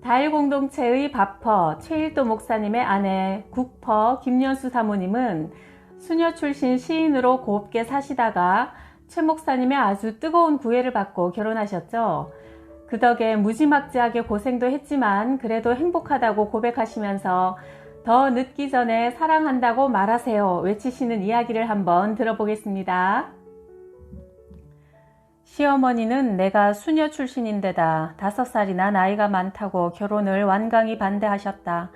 다일공동체의 밥퍼 최일도 목사님의 아내 국퍼 김연수 사모님은 수녀 출신 시인으로 곱게 사시다가 최 목사님의 아주 뜨거운 구애를 받고 결혼하셨죠. 그 덕에 무지막지하게 고생도 했지만 그래도 행복하다고 고백하시면서 더 늦기 전에 사랑한다고 말하세요 외치시는 이야기를 한번 들어보겠습니다. 시어머니는 내가 수녀 출신인데다 5살이나 나이가 많다고 결혼을 완강히 반대하셨다.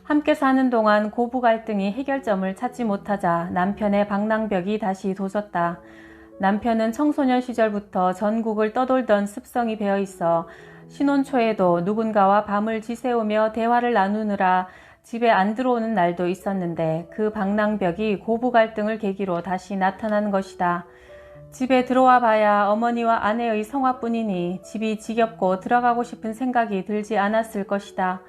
함께 사는 동안 고부 갈등이 해결점을 찾지 못하자 남편의 방랑벽이 다시 돋았다. 남편은 청소년 시절부터 전국을 떠돌던 습성이 배어 있어 신혼 초에도 누군가와 밤을 지새우며 대화를 나누느라 집에 안 들어오는 날도 있었는데 그 방랑벽이 고부 갈등을 계기로 다시 나타난 것이다. 집에 들어와 봐야 어머니와 아내의 성화뿐이니 집이 지겹고 들어가고 싶은 생각이 들지 않았을 것이다.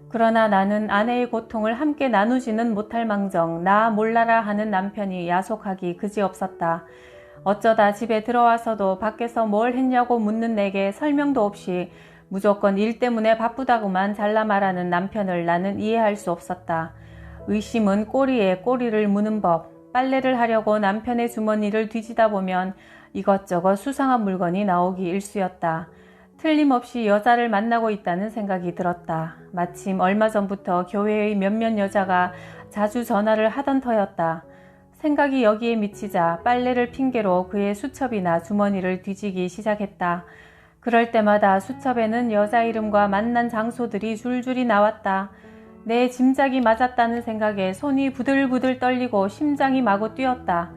그러나 나는 아내의 고통을 함께 나누지는 못할 망정 나 몰라라 하는 남편이 야속하기 그지없었다. 어쩌다 집에 들어와서도 밖에서 뭘 했냐고 묻는 내게 설명도 없이 무조건 일 때문에 바쁘다고만 잘라 말하는 남편을 나는 이해할 수 없었다. 의심은 꼬리에 꼬리를 무는 법. 빨래를 하려고 남편의 주머니를 뒤지다 보면 이것저것 수상한 물건이 나오기 일쑤였다. 틀림없이 여자를 만나고 있다는 생각이 들었다. 마침 얼마 전부터 교회의 몇몇 여자가 자주 전화를 하던 터였다. 생각이 여기에 미치자 빨래를 핑계로 그의 수첩이나 주머니를 뒤지기 시작했다. 그럴 때마다 수첩에는 여자 이름과 만난 장소들이 줄줄이 나왔다. 내 짐작이 맞았다는 생각에 손이 부들부들 떨리고 심장이 마구 뛰었다.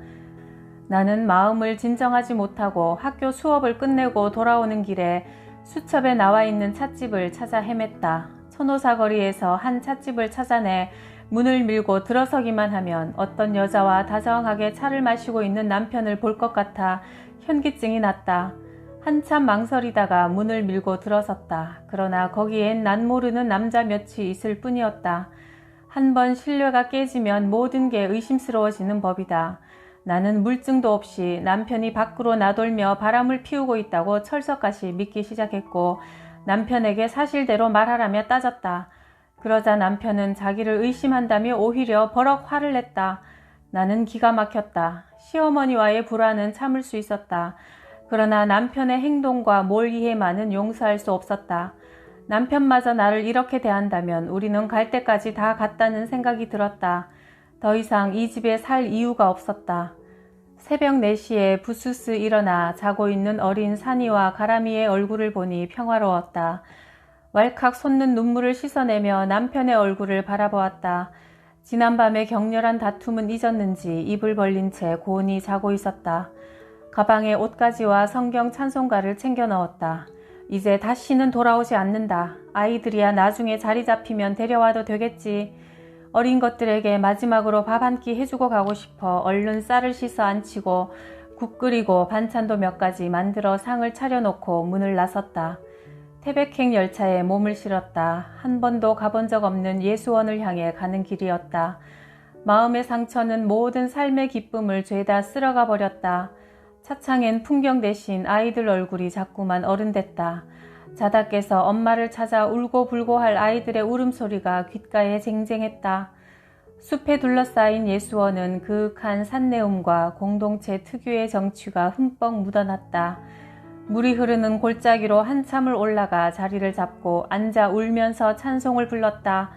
나는 마음을 진정하지 못하고 학교 수업을 끝내고 돌아오는 길에 수첩에 나와 있는 찻집을 찾아 헤맸다. 천호사 거리에서 한 찻집을 찾아내 문을 밀고 들어서기만 하면 어떤 여자와 다정하게 차를 마시고 있는 남편을 볼 것 같아 현기증이 났다. 한참 망설이다가 문을 밀고 들어섰다. 그러나 거기엔 난 모르는 남자 몇이 있을 뿐이었다. 한번 신뢰가 깨지면 모든 게 의심스러워지는 법이다. 나는 물증도 없이 남편이 밖으로 나돌며 바람을 피우고 있다고 철석같이 믿기 시작했고 남편에게 사실대로 말하라며 따졌다. 그러자 남편은 자기를 의심한다며 오히려 버럭 화를 냈다. 나는 기가 막혔다. 시어머니와의 불화는 참을 수 있었다. 그러나 남편의 행동과 몰이해만은 용서할 수 없었다. 남편마저 나를 이렇게 대한다면 우리는 갈 때까지 다 갔다는 생각이 들었다. 더 이상 이 집에 살 이유가 없었다. 새벽 4시에 부스스 일어나 자고 있는 어린 산이와 가람이의 얼굴을 보니 평화로웠다. 왈칵 솟는 눈물을 씻어내며 남편의 얼굴을 바라보았다. 지난밤의 격렬한 다툼은 잊었는지 입을 벌린 채 고온히 자고 있었다. 가방에 옷가지와 성경 찬송가를 챙겨 넣었다. 이제 다시는 돌아오지 않는다. 아이들이야 나중에 자리 잡히면 데려와도 되겠지. 어린 것들에게 마지막으로 밥 한 끼 해주고 가고 싶어 얼른 쌀을 씻어 안치고 국 끓이고 반찬도 몇 가지 만들어 상을 차려놓고 문을 나섰다. 태백행 열차에 몸을 실었다. 한 번도 가본 적 없는 예수원을 향해 가는 길이었다. 마음의 상처는 모든 삶의 기쁨을 죄다 쓸어가 버렸다. 차창엔 풍경 대신 아이들 얼굴이 자꾸만 어른됐다. 자다 깨서 엄마를 찾아 울고불고 할 아이들의 울음소리가 귓가에 쟁쟁했다. 숲에 둘러싸인 예수원은 그윽한 산내음과 공동체 특유의 정취가 흠뻑 묻어났다. 물이 흐르는 골짜기로 한참을 올라가 자리를 잡고 앉아 울면서 찬송을 불렀다.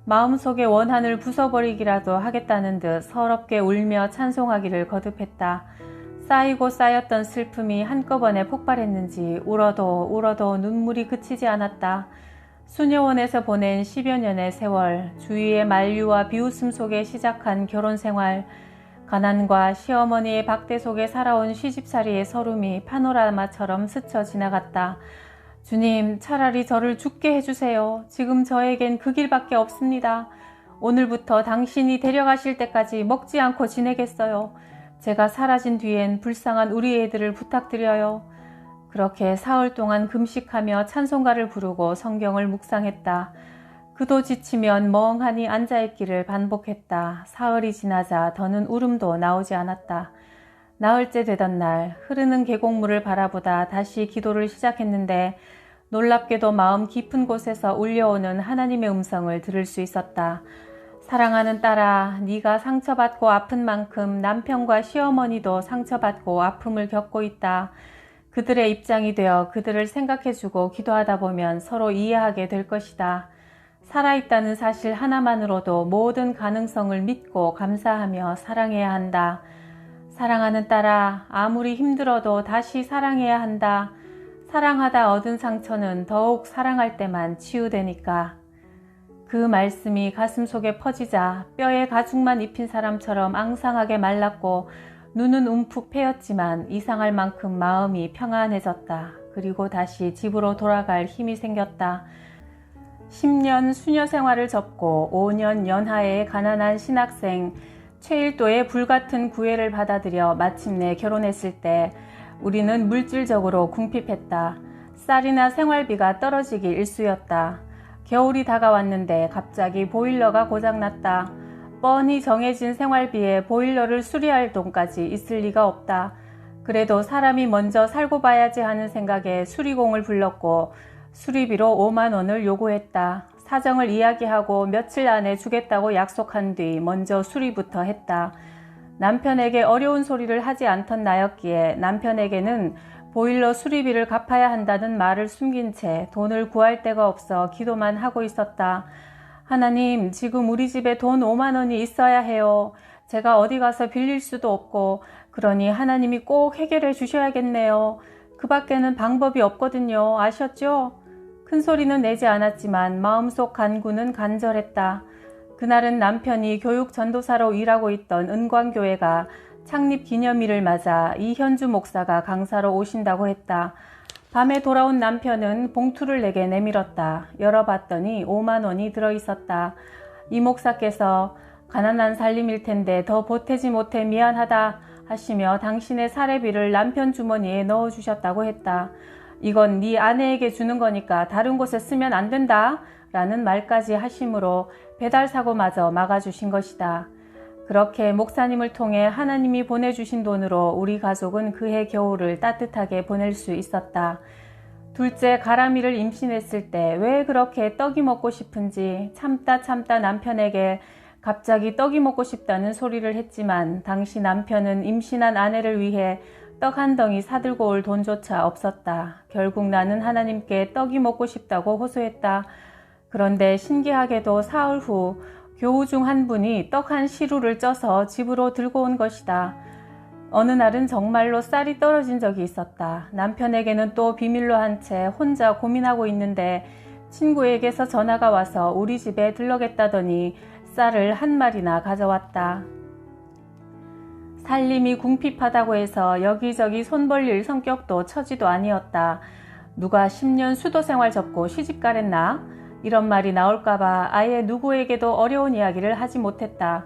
마음속의 원한을 부숴버리기라도 하겠다는 듯 서럽게 울며 찬송하기를 거듭했다. 쌓이고 쌓였던 슬픔이 한꺼번에 폭발했는지 울어도 눈물이 그치지 않았다. 수녀원에서 보낸 10여 년의 세월, 주위의 만류와 비웃음 속에 시작한 결혼생활, 가난과 시어머니의 박대 속에 살아온 시집살이의 서름이 파노라마처럼 스쳐 지나갔다. 주님, 차라리 저를 죽게 해주세요. 지금 저에겐 그 길밖에 없습니다. 오늘부터 당신이 데려가실 때까지 먹지 않고 지내겠어요. 제가 사라진 뒤엔 불쌍한 우리 애들을 부탁드려요. 그렇게 사흘 동안 금식하며 찬송가를 부르고 성경을 묵상했다. 그도 지치면 멍하니 앉아있기를 반복했다. 사흘이 지나자 더는 울음도 나오지 않았다. 나흘째 되던 날 흐르는 계곡물을 바라보다 다시 기도를 시작했는데 놀랍게도 마음 깊은 곳에서 울려오는 하나님의 음성을 들을 수 있었다. 사랑하는 딸아, 네가 상처받고 아픈 만큼 남편과 시어머니도 상처받고 아픔을 겪고 있다. 그들의 입장이 되어 그들을 생각해주고 기도하다 보면 서로 이해하게 될 것이다. 살아있다는 사실 하나만으로도 모든 가능성을 믿고 감사하며 사랑해야 한다. 사랑하는 딸아, 아무리 힘들어도 다시 사랑해야 한다. 사랑하다 얻은 상처는 더욱 사랑할 때만 치유되니까. 그 말씀이 가슴속에 퍼지자 뼈에 가죽만 입힌 사람처럼 앙상하게 말랐고 눈은 움푹 패였지만 이상할 만큼 마음이 평안해졌다. 그리고 다시 집으로 돌아갈 힘이 생겼다. 10년 수녀 생활을 접고 5년 연하의 가난한 신학생 최일도의 불같은 구애를 받아들여 마침내 결혼했을 때 우리는 물질적으로 궁핍했다. 쌀이나 생활비가 떨어지기 일쑤였다. 겨울이 다가왔는데 갑자기 보일러가 고장났다. 뻔히 정해진 생활비에 보일러를 수리할 돈까지 있을 리가 없다. 그래도 사람이 먼저 살고 봐야지 하는 생각에 수리공을 불렀고 수리비로 5만 원을 요구했다. 사정을 이야기하고 며칠 안에 주겠다고 약속한 뒤 먼저 수리부터 했다. 남편에게 어려운 소리를 하지 않던 나였기에 남편에게는 보일러 수리비를 갚아야 한다는 말을 숨긴 채 돈을 구할 데가 없어 기도만 하고 있었다. 하나님, 지금 우리 집에 돈 5만 원이 있어야 해요. 제가 어디 가서 빌릴 수도 없고 그러니 하나님이 꼭 해결해 주셔야겠네요. 그 밖에는 방법이 없거든요. 아셨죠? 큰 소리는 내지 않았지만 마음속 간구는 간절했다. 그날은 남편이 교육 전도사로 일하고 있던 은광교회가 창립 기념일을 맞아 이현주 목사가 강사로 오신다고 했다. 밤에 돌아온 남편은 봉투를 내게 내밀었다. 열어봤더니 5만 원이 들어있었다. 이 목사께서 가난한 살림일 텐데 더 보태지 못해 미안하다 하시며 당신의 사례비를 남편 주머니에 넣어주셨다고 했다. 이건 네 아내에게 주는 거니까 다른 곳에 쓰면 안 된다 라는 말까지 하심으로 배달사고마저 막아주신 것이다. 그렇게 목사님을 통해 하나님이 보내주신 돈으로 우리 가족은 그해 겨울을 따뜻하게 보낼 수 있었다. 둘째 가람이를 임신했을 때 왜 그렇게 떡이 먹고 싶은지 참다 남편에게 갑자기 떡이 먹고 싶다는 소리를 했지만 당시 남편은 임신한 아내를 위해 떡 한 덩이 사들고 올 돈조차 없었다. 결국 나는 하나님께 떡이 먹고 싶다고 호소했다. 그런데 신기하게도 사흘 후 교우 중 한 분이 떡 한 시루를 쪄서 집으로 들고 온 것이다. 어느 날은 정말로 쌀이 떨어진 적이 있었다. 남편에게는 또 비밀로 한 채 혼자 고민하고 있는데 친구에게서 전화가 와서 우리 집에 들러겠다더니 쌀을 한 마리나 가져왔다. 살림이 궁핍하다고 해서 여기저기 손 벌릴 성격도 처지도 아니었다. 누가 10년 수도 생활 접고 시집 가랬나? 이런 말이 나올까봐 아예 누구에게도 어려운 이야기를 하지 못했다.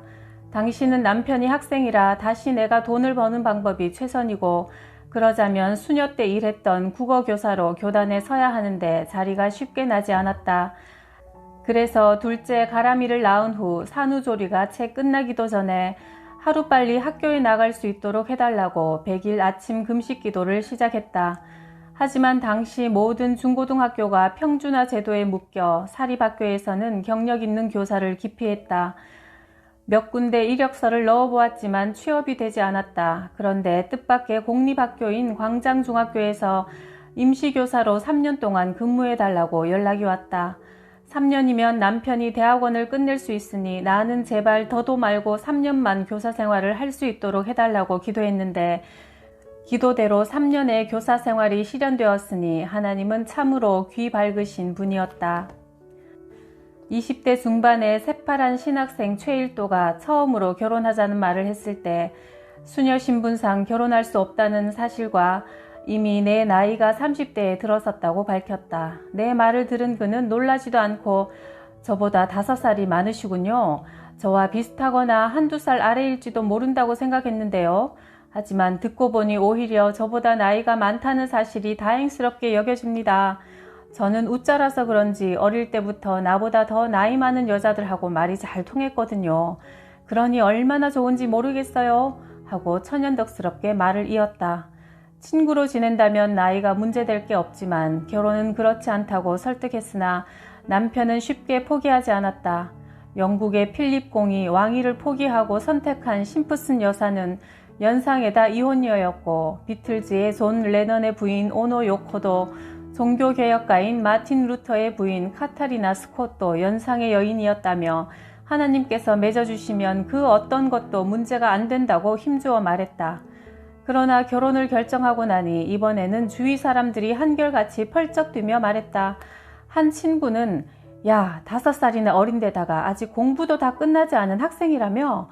당신은 남편이 학생이라 다시 내가 돈을 버는 방법이 최선이고 그러자면 수녀 때 일했던 국어교사로 교단에 서야 하는데 자리가 쉽게 나지 않았다. 그래서 둘째 가람이를 낳은 후 산후조리가 채 끝나기도 전에 하루빨리 학교에 나갈 수 있도록 해달라고 100일 아침 금식 기도를 시작했다. 하지만 당시 모든 중고등학교가 평준화 제도에 묶여 사립학교에서는 경력 있는 교사를 기피했다. 몇 군데 이력서를 넣어보았지만 취업이 되지 않았다. 그런데 뜻밖의 공립학교인 광장중학교에서 임시교사로 3년 동안 근무해달라고 연락이 왔다. 3년이면 남편이 대학원을 끝낼 수 있으니 나는 제발 더도 말고 3년만 교사 생활을 할 수 있도록 해달라고 기도했는데 기도대로 3년의 교사 생활이 실현되었으니 하나님은 참으로 귀 밝으신 분이었다. 20대 중반의 새파란 신학생 최일도가 처음으로 결혼하자는 말을 했을 때 수녀 신분상 결혼할 수 없다는 사실과 이미 내 나이가 30대에 들어섰다고 밝혔다. 내 말을 들은 그는 놀라지도 않고 저보다 5살이 많으시군요. 저와 비슷하거나 한두 살 아래일지도 모른다고 생각했는데요. 하지만 듣고 보니 오히려 저보다 나이가 많다는 사실이 다행스럽게 여겨집니다. 저는 웃자라서 그런지 어릴 때부터 나보다 더 나이 많은 여자들하고 말이 잘 통했거든요. 그러니 얼마나 좋은지 모르겠어요. 하고 천연덕스럽게 말을 이었다. 친구로 지낸다면 나이가 문제될 게 없지만 결혼은 그렇지 않다고 설득했으나 남편은 쉽게 포기하지 않았다. 영국의 필립 공이 왕위를 포기하고 선택한 심프슨 여사는 연상에다 이혼녀였고, 비틀즈의 존 레넌의 부인 오노 요코도 종교개혁가인 마틴 루터의 부인 카타리나 스콧도 연상의 여인이었다며 하나님께서 맺어주시면 그 어떤 것도 문제가 안 된다고 힘주어 말했다. 그러나 결혼을 결정하고 나니 이번에는 주위 사람들이 한결같이 펄쩍 뛰며 말했다. 한 친구는 야, 5살이나 어린데다가 아직 공부도 다 끝나지 않은 학생이라며?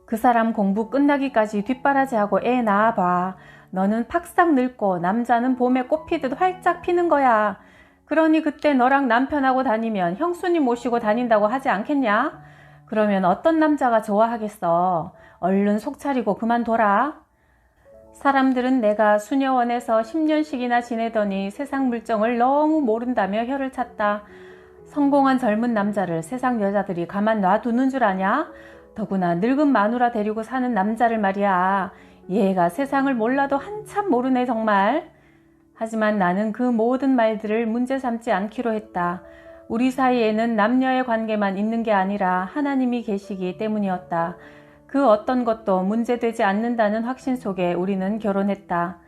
그 사람 공부 끝나기까지 뒷바라지하고 애 낳아봐. 너는 팍싹 늙고 남자는 봄에 꽃 피듯 활짝 피는 거야. 그러니 그때 너랑 남편하고 다니면 형수님 모시고 다닌다고 하지 않겠냐? 그러면 어떤 남자가 좋아하겠어? 얼른 속 차리고 그만둬라. 사람들은 내가 수녀원에서 10년씩이나 지내더니 세상 물정을 너무 모른다며 혀를 찼다. 성공한 젊은 남자를 세상 여자들이 가만 놔두는 줄 아냐? 더구나 늙은 마누라 데리고 사는 남자를 말이야. 얘가 세상을 몰라도 한참 모르네 정말. 하지만 나는 그 모든 말들을 문제 삼지 않기로 했다. 우리 사이에는 남녀의 관계만 있는 게 아니라 하나님이 계시기 때문이었다. 그 어떤 것도 문제되지 않는다는 확신 속에 우리는 결혼했다.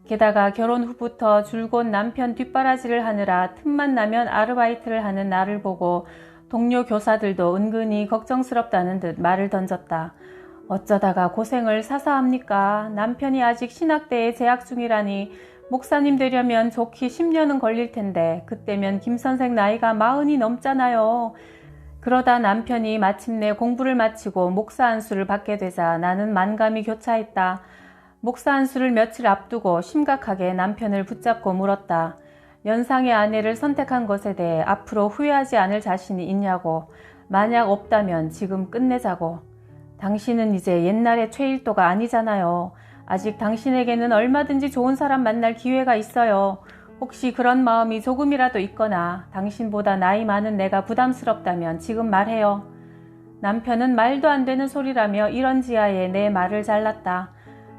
게다가 결혼 후부터 줄곧 남편 뒷바라지를 하느라 틈만 나면 아르바이트를 하는 나를 보고 동료 교사들도 은근히 걱정스럽다는 듯 말을 던졌다. 어쩌다가 고생을 사서 합니까? 남편이 아직 신학대에 재학 중이라니 목사님 되려면 좋기 10년은 걸릴 텐데 그때면 김 선생 나이가 40이 넘잖아요. 그러다 남편이 마침내 공부를 마치고 목사 안수를 받게 되자 나는 만감이 교차했다. 목사 안수를 며칠 앞두고 심각하게 남편을 붙잡고 물었다. 연상의 아내를 선택한 것에 대해 앞으로 후회하지 않을 자신이 있냐고. 만약 없다면 지금 끝내자고. 당신은 이제 옛날의 최일도가 아니잖아요. 아직 당신에게는 얼마든지 좋은 사람 만날 기회가 있어요. 혹시 그런 마음이 조금이라도 있거나 당신보다 나이 많은 내가 부담스럽다면 지금 말해요. 남편은 말도 안 되는 소리라며 이런지하에 내 말을 잘랐다.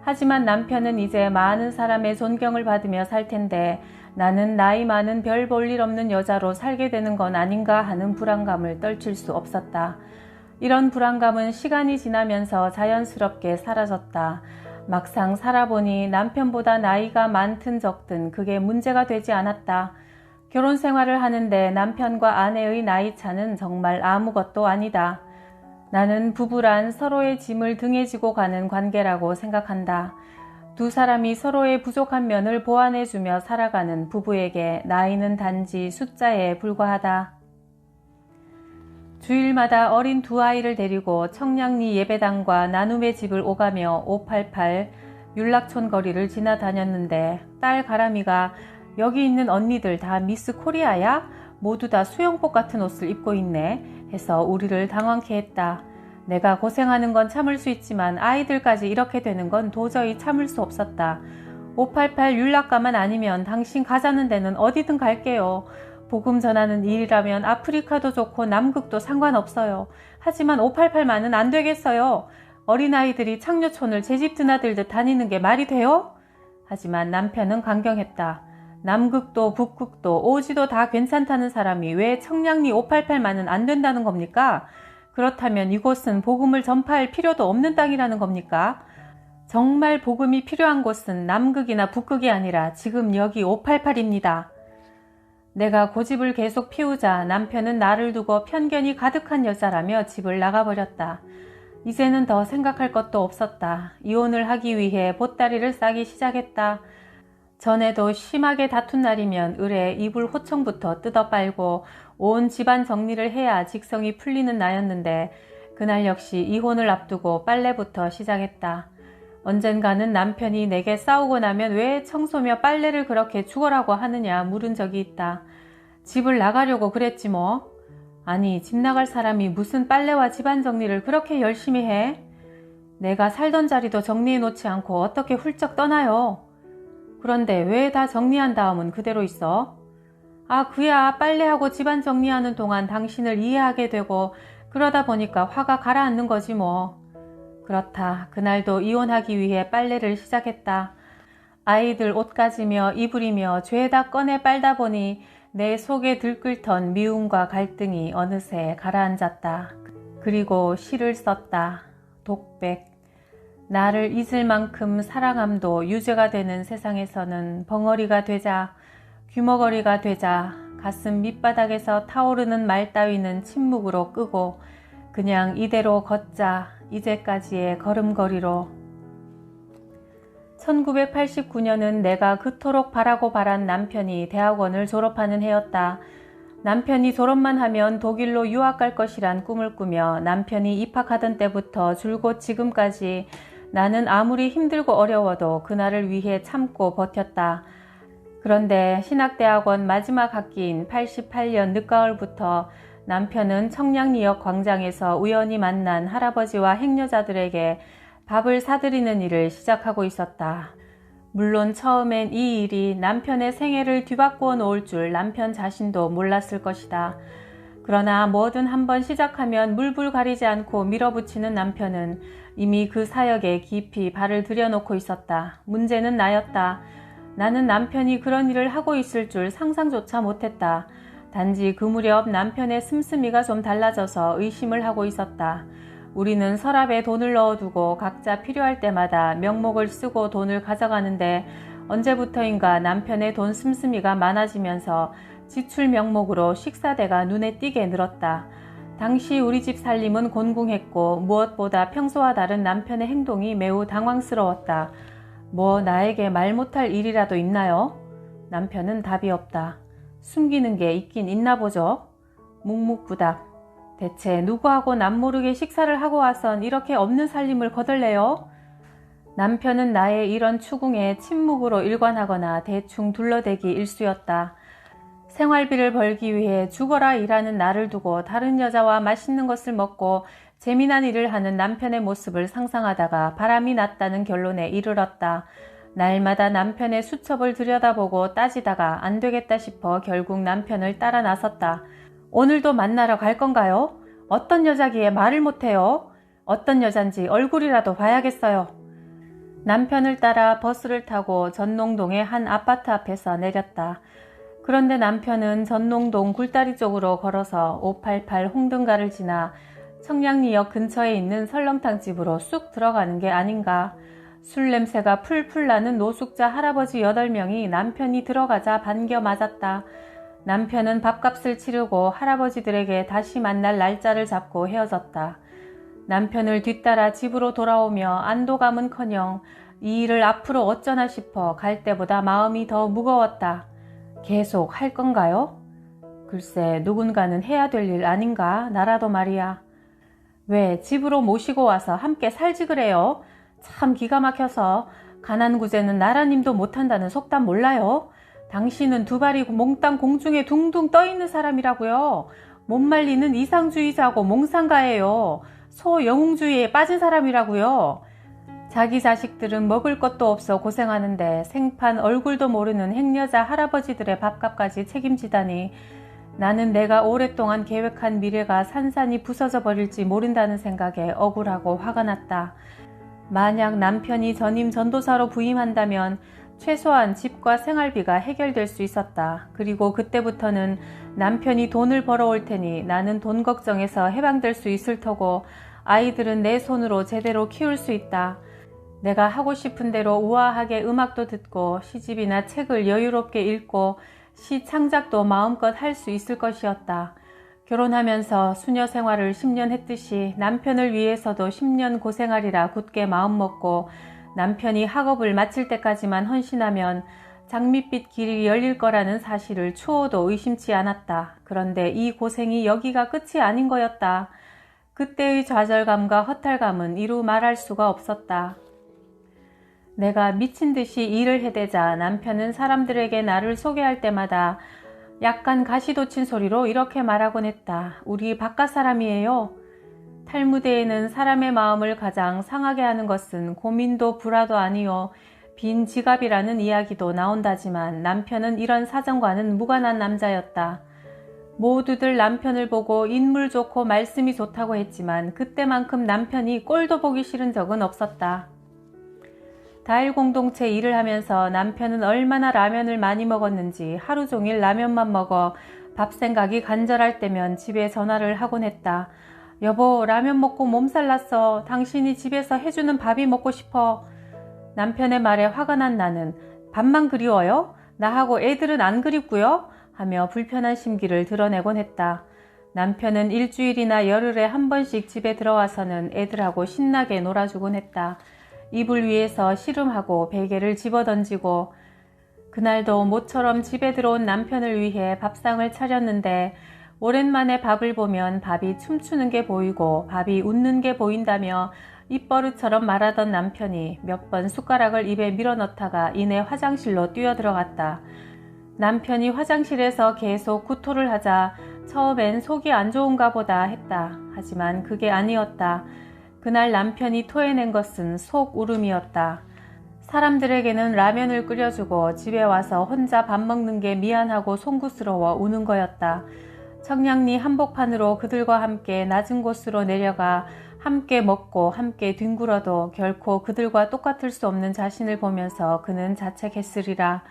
하지만 남편은 이제 많은 사람의 존경을 받으며 살 텐데 나는 나이 많은 별 볼 일 없는 여자로 살게 되는 건 아닌가 하는 불안감을 떨칠 수 없었다. 이런 불안감은 시간이 지나면서 자연스럽게 사라졌다. 막상 살아보니 남편보다 나이가 많든 적든 그게 문제가 되지 않았다. 결혼 생활을 하는데 남편과 아내의 나이 차는 정말 아무것도 아니다. 나는 부부란 서로의 짐을 등에 지고 가는 관계라고 생각한다. 두 사람이 서로의 부족한 면을 보완해주며 살아가는 부부에게 나이는 단지 숫자에 불과하다. 주일마다 어린 두 아이를 데리고 청량리 예배당과 나눔의 집을 오가며 588 윤락촌 거리를 지나다녔는데 딸 가람이가 여기 있는 언니들 다 미스 코리아야? 모두 다 수영복 같은 옷을 입고 있네 해서 우리를 당황케 했다. 내가 고생하는 건 참을 수 있지만 아이들까지 이렇게 되는 건 도저히 참을 수 없었다. 588 윤락가만 아니면 당신 가자는 데는 어디든 갈게요. 복음 전하는 일이라면 아프리카도 좋고 남극도 상관없어요. 하지만 588만은 안 되겠어요. 어린아이들이 창녀촌을 제 집 드나들듯 다니는 게 말이 돼요? 하지만 남편은 강경했다. 남극도 북극도 오지도 다 괜찮다는 사람이 왜 청량리 588만은 안 된다는 겁니까? 그렇다면 이곳은 복음을 전파할 필요도 없는 땅이라는 겁니까? 정말 복음이 필요한 곳은 남극이나 북극이 아니라 지금 여기 588입니다. 내가 고집을 계속 피우자 남편은 나를 두고 편견이 가득한 여자라며 집을 나가버렸다. 이제는 더 생각할 것도 없었다. 이혼을 하기 위해 보따리를 싸기 시작했다. 전에도 심하게 다툰 날이면 을에 이불 호청부터 뜯어 빨고 온 집안 정리를 해야 직성이 풀리는 나였는데 그날 역시 이혼을 앞두고 빨래부터 시작했다. 언젠가는 남편이 내게 싸우고 나면 왜 청소며 빨래를 그렇게 죽어라고 하느냐 물은 적이 있다. 집을 나가려고 그랬지 뭐. 아니 집 나갈 사람이 무슨 빨래와 집안 정리를 그렇게 열심히 해? 내가 살던 자리도 정리해 놓지 않고 어떻게 훌쩍 떠나요? 그런데 왜 다 정리한 다음은 그대로 있어? 아 그야 빨래하고 집안 정리하는 동안 당신을 이해하게 되고 그러다 보니까 화가 가라앉는 거지 뭐. 그렇다. 그날도 이혼하기 위해 빨래를 시작했다. 아이들 옷 가지며 이불이며 죄다 꺼내 빨다 보니 내 속에 들끓던 미움과 갈등이 어느새 가라앉았다. 그리고 시를 썼다. 독백. 나를 잊을 만큼 사랑함도 유죄가 되는 세상에서는 벙어리가 되자, 귀머거리가 되자, 가슴 밑바닥에서 타오르는 말 따위는 침묵으로 끄고 그냥 이대로 걷자. 이제까지의 걸음걸이로. 1989년은 내가 그토록 바라고 바란 남편이 대학원을 졸업하는 해였다. 남편이 졸업만 하면 독일로 유학 갈 것이란 꿈을 꾸며 남편이 입학하던 때부터 줄곧 지금까지 나는 아무리 힘들고 어려워도 그날을 위해 참고 버텼다. 그런데 신학대학원 마지막 학기인 88년 늦가을부터 남편은 청량리역 광장에서 우연히 만난 할아버지와 행여자들에게 밥을 사드리는 일을 시작하고 있었다. 물론 처음엔 이 일이 남편의 생애를 뒤바꾸어 놓을 줄 남편 자신도 몰랐을 것이다. 그러나 뭐든 한번 시작하면 물불 가리지 않고 밀어붙이는 남편은 이미 그 사역에 깊이 발을 들여놓고 있었다. 문제는 나였다. 나는 남편이 그런 일을 하고 있을 줄 상상조차 못했다. 단지 그 무렵 남편의 씀씀이가 좀 달라져서 의심을 하고 있었다. 우리는 서랍에 돈을 넣어두고 각자 필요할 때마다 명목을 쓰고 돈을 가져가는데 언제부터인가 남편의 돈 씀씀이가 많아지면서 지출 명목으로 식사대가 눈에 띄게 늘었다. 당시 우리 집 살림은 곤궁했고 무엇보다 평소와 다른 남편의 행동이 매우 당황스러웠다. 뭐 나에게 말 못할 일이라도 있나요? 남편은 답이 없다. 숨기는 게 있긴 있나 보죠? 묵묵부답. 대체 누구하고 남모르게 식사를 하고 와선 이렇게 없는 살림을 거덜내요? 남편은 나의 이런 추궁에 침묵으로 일관하거나 대충 둘러대기 일쑤였다. 생활비를 벌기 위해 죽어라 일하는 나를 두고 다른 여자와 맛있는 것을 먹고 재미난 일을 하는 남편의 모습을 상상하다가 바람이 났다는 결론에 이르렀다. 날마다 남편의 수첩을 들여다보고 따지다가 안 되겠다 싶어 결국 남편을 따라 나섰다. 오늘도 만나러 갈 건가요? 어떤 여자기에 말을 못해요? 어떤 여잔지 얼굴이라도 봐야겠어요. 남편을 따라 버스를 타고 전농동의 한 아파트 앞에서 내렸다. 그런데 남편은 전농동 굴다리 쪽으로 걸어서 588 홍등가를 지나 청량리역 근처에 있는 설렁탕 집으로 쑥 들어가는 게 아닌가. 술 냄새가 풀풀 나는 노숙자 할아버지 8명이 남편이 들어가자 반겨 맞았다. 남편은 밥값을 치르고 할아버지들에게 다시 만날 날짜를 잡고 헤어졌다. 남편을 뒤따라 집으로 돌아오며 안도감은커녕 이 일을 앞으로 어쩌나 싶어 갈 때보다 마음이 더 무거웠다. 계속 할 건가요? 글쎄 누군가는 해야 될 일 아닌가? 나라도 말이야. 왜 집으로 모시고 와서 함께 살지 그래요? 참 기가 막혀서. 가난구제는 나라님도 못한다는 속담 몰라요? 당신은 두 발이 몽땅 공중에 둥둥 떠있는 사람이라고요. 못 말리는 이상주의자고 몽상가예요. 소영웅주의에 빠진 사람이라고요. 자기 자식들은 먹을 것도 없어 고생하는데 생판 얼굴도 모르는 행여자 할아버지들의 밥값까지 책임지다니. 나는 내가 오랫동안 계획한 미래가 산산이 부서져 버릴지 모른다는 생각에 억울하고 화가 났다. 만약 남편이 전임 전도사로 부임한다면 최소한 집과 생활비가 해결될 수 있었다. 그리고 그때부터는 남편이 돈을 벌어올 테니 나는 돈 걱정에서 해방될 수 있을 터고 아이들은 내 손으로 제대로 키울 수 있다. 내가 하고 싶은 대로 우아하게 음악도 듣고 시집이나 책을 여유롭게 읽고 시 창작도 마음껏 할 수 있을 것이었다. 결혼하면서 수녀 생활을 10년 했듯이 남편을 위해서도 10년 고생하리라 굳게 마음먹고 남편이 학업을 마칠 때까지만 헌신하면 장밋빛 길이 열릴 거라는 사실을 추호도 의심치 않았다. 그런데 이 고생이 여기가 끝이 아닌 거였다. 그때의 좌절감과 허탈감은 이루 말할 수가 없었다. 내가 미친 듯이 일을 해대자 남편은 사람들에게 나를 소개할 때마다 약간 가시돋친 소리로 이렇게 말하곤 했다. 우리 바깥 사람이에요. 탈무드에는 사람의 마음을 가장 상하게 하는 것은 고민도 불화도 아니요 빈 지갑이라는 이야기도 나온다지만 남편은 이런 사정과는 무관한 남자였다. 모두들 남편을 보고 인물 좋고 말씀이 좋다고 했지만 그때만큼 남편이 꼴도 보기 싫은 적은 없었다. 다일 공동체 일을 하면서 남편은 얼마나 라면을 많이 먹었는지 하루 종일 라면만 먹어 밥 생각이 간절할 때면 집에 전화를 하곤 했다. 여보, 라면 먹고 몸살 났어. 당신이 집에서 해주는 밥이 먹고 싶어. 남편의 말에 화가 난 나는 밥만 그리워요? 나하고 애들은 안 그립고요? 하며 불편한 심기를 드러내곤 했다. 남편은 일주일이나 열흘에 한 번씩 집에 들어와서는 애들하고 신나게 놀아주곤 했다. 이불 위에서 씨름하고 베개를 집어던지고 그날도 모처럼 집에 들어온 남편을 위해 밥상을 차렸는데 오랜만에 밥을 보면 밥이 춤추는 게 보이고 밥이 웃는 게 보인다며 입버릇처럼 말하던 남편이 몇 번 숟가락을 입에 밀어넣다가 이내 화장실로 뛰어들어갔다. 남편이 화장실에서 계속 구토를 하자 처음엔 속이 안 좋은가 보다 했다. 하지만 그게 아니었다. 그날 남편이 토해낸 것은 속 울음이었다. 사람들에게는 라면을 끓여주고 집에 와서 혼자 밥 먹는 게 미안하고 송구스러워 우는 거였다. 청량리 한복판으로 그들과 함께 낮은 곳으로 내려가 함께 먹고 함께 뒹굴어도 결코 그들과 똑같을 수 없는 자신을 보면서 그는 자책했으리라.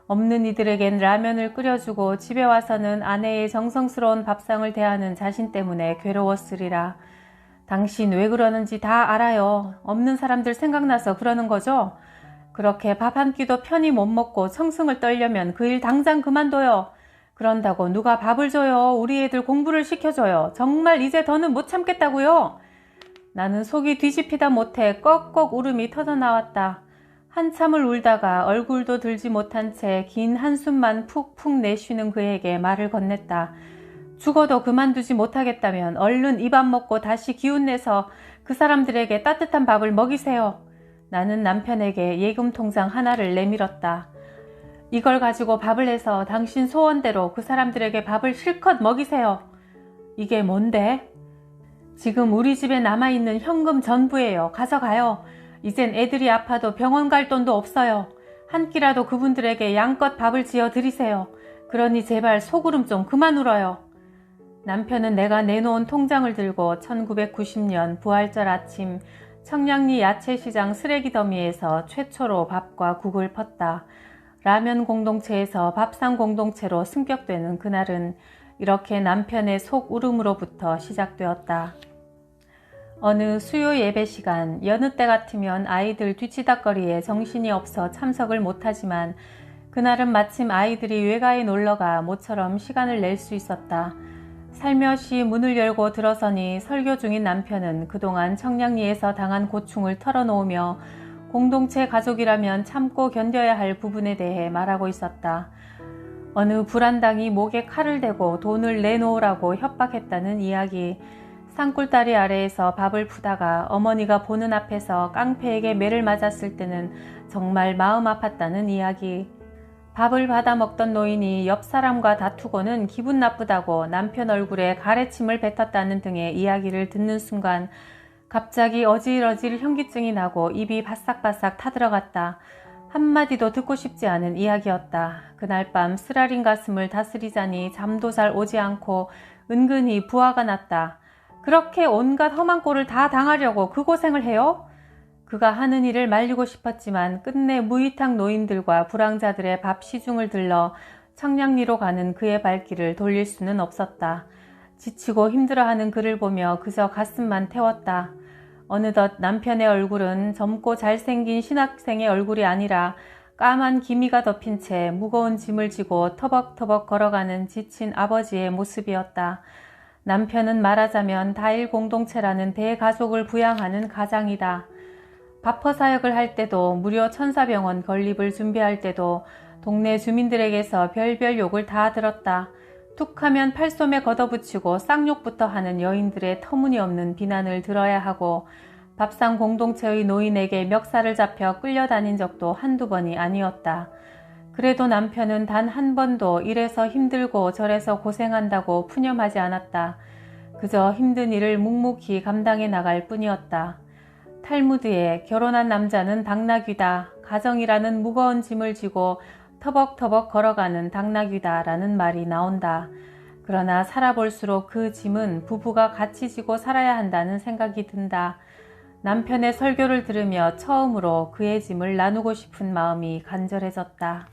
없는 이들에겐 라면을 끓여주고 집에 와서는 아내의 정성스러운 밥상을 대하는 자신 때문에 괴로웠으리라. 당신 왜 그러는지 다 알아요. 없는 사람들 생각나서 그러는 거죠? 그렇게 밥 한 끼도 편히 못 먹고 청승을 떨려면 그 일 당장 그만둬요. 그런다고 누가 밥을 줘요. 우리 애들 공부를 시켜줘요. 정말 이제 더는 못 참겠다고요. 나는 속이 뒤집히다 못해 꺽꺽 울음이 터져나왔다. 한참을 울다가 얼굴도 들지 못한 채 긴 한숨만 푹푹 내쉬는 그에게 말을 건넸다. 죽어도 그만두지 못하겠다면 얼른 이 밥 먹고 다시 기운내서 그 사람들에게 따뜻한 밥을 먹이세요. 나는 남편에게 예금 통장 하나를 내밀었다. 이걸 가지고 밥을 해서 당신 소원대로 그 사람들에게 밥을 실컷 먹이세요. 이게 뭔데? 지금 우리 집에 남아있는 현금 전부예요. 가져가요. 이젠 애들이 아파도 병원 갈 돈도 없어요. 한 끼라도 그분들에게 양껏 밥을 지어 드리세요. 그러니 제발 속으름 좀 그만 울어요. 남편은 내가 내놓은 통장을 들고 1990년 부활절 아침 청량리 야채시장 쓰레기 더미에서 최초로 밥과 국을 펐다. 라면 공동체에서 밥상 공동체로 승격되는 그날은 이렇게 남편의 속 울음으로부터 시작되었다. 어느 수요 예배 시간, 여느 때 같으면 아이들 뒤치다거리에 정신이 없어 참석을 못하지만 그날은 마침 아이들이 외가에 놀러가 모처럼 시간을 낼 수 있었다. 살며시 문을 열고 들어서니 설교 중인 남편은 그동안 청량리에서 당한 고충을 털어놓으며 공동체 가족이라면 참고 견뎌야 할 부분에 대해 말하고 있었다. 어느 불안당이 목에 칼을 대고 돈을 내놓으라고 협박했다는 이야기, 산골다리 아래에서 밥을 푸다가 어머니가 보는 앞에서 깡패에게 매를 맞았을 때는 정말 마음 아팠다는 이야기, 밥을 받아 먹던 노인이 옆 사람과 다투고는 기분 나쁘다고 남편 얼굴에 가래침을 뱉었다는 등의 이야기를 듣는 순간 갑자기 어질어질 현기증이 나고 입이 바싹바싹 타들어갔다. 한마디도 듣고 싶지 않은 이야기였다. 그날 밤 쓰라린 가슴을 다스리자니 잠도 잘 오지 않고 은근히 부하가 났다. 그렇게 온갖 험한 꼴을 다 당하려고 그 고생을 해요? 그가 하는 일을 말리고 싶었지만 끝내 무이탁 노인들과 불황자들의 밥 시중을 들러 청량리로 가는 그의 발길을 돌릴 수는 없었다. 지치고 힘들어하는 그를 보며 그저 가슴만 태웠다. 어느덧 남편의 얼굴은 젊고 잘생긴 신학생의 얼굴이 아니라 까만 기미가 덮인 채 무거운 짐을 지고 터벅터벅 걸어가는 지친 아버지의 모습이었다. 남편은 말하자면 다일 공동체라는 대가족을 부양하는 가장이다. 바퍼 사역을 할 때도 무료 천사병원 건립을 준비할 때도 동네 주민들에게서 별별 욕을 다 들었다. 툭하면 팔솜에 걷어붙이고 쌍욕부터 하는 여인들의 터무니없는 비난을 들어야 하고 밥상 공동체의 노인에게 멱살을 잡혀 끌려다닌 적도 한두 번이 아니었다. 그래도 남편은 단 한 번도 이래서 힘들고 저래서 고생한다고 푸념하지 않았다. 그저 힘든 일을 묵묵히 감당해 나갈 뿐이었다. 탈무드에 결혼한 남자는 당나귀다. 가정이라는 무거운 짐을 지고 터벅터벅 걸어가는 당나귀다 라는 말이 나온다. 그러나 살아볼수록 그 짐은 부부가 같이 지고 살아야 한다는 생각이 든다. 남편의 설교를 들으며 처음으로 그의 짐을 나누고 싶은 마음이 간절해졌다.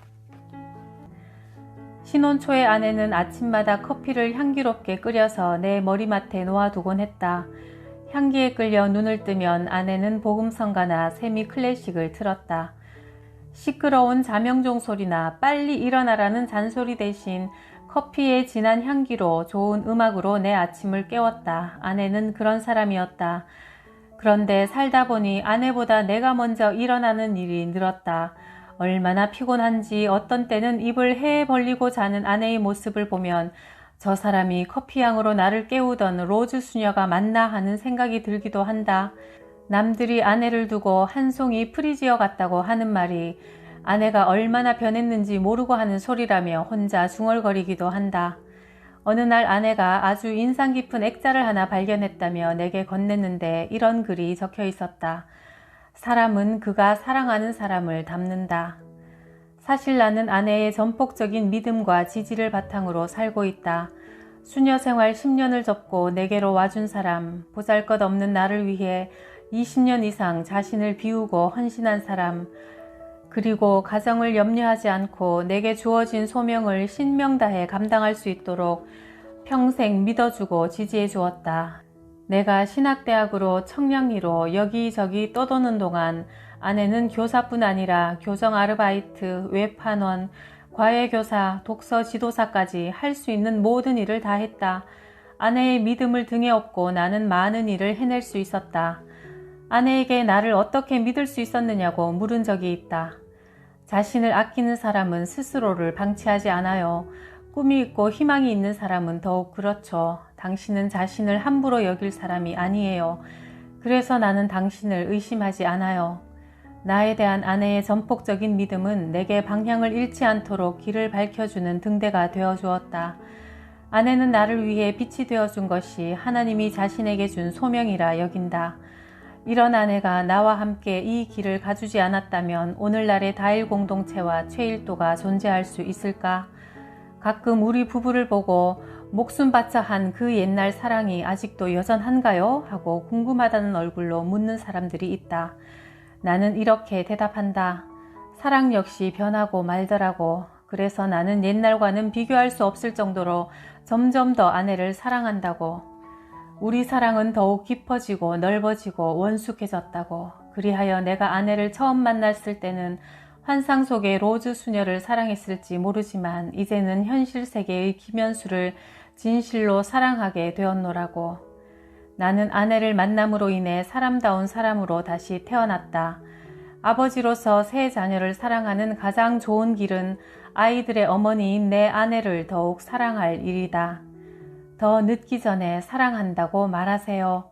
신혼 초의 아내는 아침마다 커피를 향기롭게 끓여서 내 머리맡에 놓아두곤 했다. 향기에 끌려 눈을 뜨면 아내는 복음성가나 세미 클래식을 틀었다. 시끄러운 자명종 소리나 빨리 일어나라는 잔소리 대신 커피의 진한 향기로 좋은 음악으로 내 아침을 깨웠다. 아내는 그런 사람이었다. 그런데 살다 보니 아내보다 내가 먼저 일어나는 일이 늘었다. 얼마나 피곤한지 어떤 때는 입을 해 벌리고 자는 아내의 모습을 보면 저 사람이 커피향으로 나를 깨우던 로즈 수녀가 맞나 하는 생각이 들기도 한다. 남들이 아내를 두고 한 송이 프리지어 같다고 하는 말이 아내가 얼마나 변했는지 모르고 하는 소리라며 혼자 중얼거리기도 한다. 어느 날 아내가 아주 인상 깊은 액자를 하나 발견했다며 내게 건넸는데 이런 글이 적혀 있었다. 사람은 그가 사랑하는 사람을 닮는다. 사실 나는 아내의 전폭적인 믿음과 지지를 바탕으로 살고 있다. 수녀 생활 10년을 접고 내게로 와준 사람, 보잘것없는 나를 위해 20년 이상 자신을 비우고 헌신한 사람, 그리고 가정을 염려하지 않고 내게 주어진 소명을 신명다해 감당할 수 있도록 평생 믿어주고 지지해 주었다. 내가 신학대학으로 청량리로 여기저기 떠도는 동안 아내는 교사뿐 아니라 교정 아르바이트, 외판원, 과외교사, 독서 지도사까지 할 수 있는 모든 일을 다 했다. 아내의 믿음을 등에 업고 나는 많은 일을 해낼 수 있었다. 아내에게 나를 어떻게 믿을 수 있었느냐고 물은 적이 있다. 자신을 아끼는 사람은 스스로를 방치하지 않아요. 꿈이 있고 희망이 있는 사람은 더욱 그렇죠. 당신은 자신을 함부로 여길 사람이 아니에요. 그래서 나는 당신을 의심하지 않아요. 나에 대한 아내의 전폭적인 믿음은 내게 방향을 잃지 않도록 길을 밝혀주는 등대가 되어주었다. 아내는 나를 위해 빛이 되어준 것이 하나님이 자신에게 준 소명이라 여긴다. 이런 아내가 나와 함께 이 길을 가주지 않았다면 오늘날의 다일 공동체와 최일도가 존재할 수 있을까? 가끔 우리 부부를 보고 목숨 바쳐 한 그 옛날 사랑이 아직도 여전한가요? 하고 궁금하다는 얼굴로 묻는 사람들이 있다. 나는 이렇게 대답한다. 사랑 역시 변하고 말더라고. 그래서 나는 옛날과는 비교할 수 없을 정도로 점점 더 아내를 사랑한다고. 우리 사랑은 더욱 깊어지고 넓어지고 원숙해졌다고. 그리하여 내가 아내를 처음 만났을 때는 환상 속의 로즈 수녀를 사랑했을지 모르지만 이제는 현실 세계의 김현수를 진실로 사랑하게 되었노라고. 나는 아내를 만남으로 인해 사람다운 사람으로 다시 태어났다. 아버지로서 세 자녀를 사랑하는 가장 좋은 길은 아이들의 어머니인 내 아내를 더욱 사랑할 일이다. 더 늦기 전에 사랑한다고 말하세요.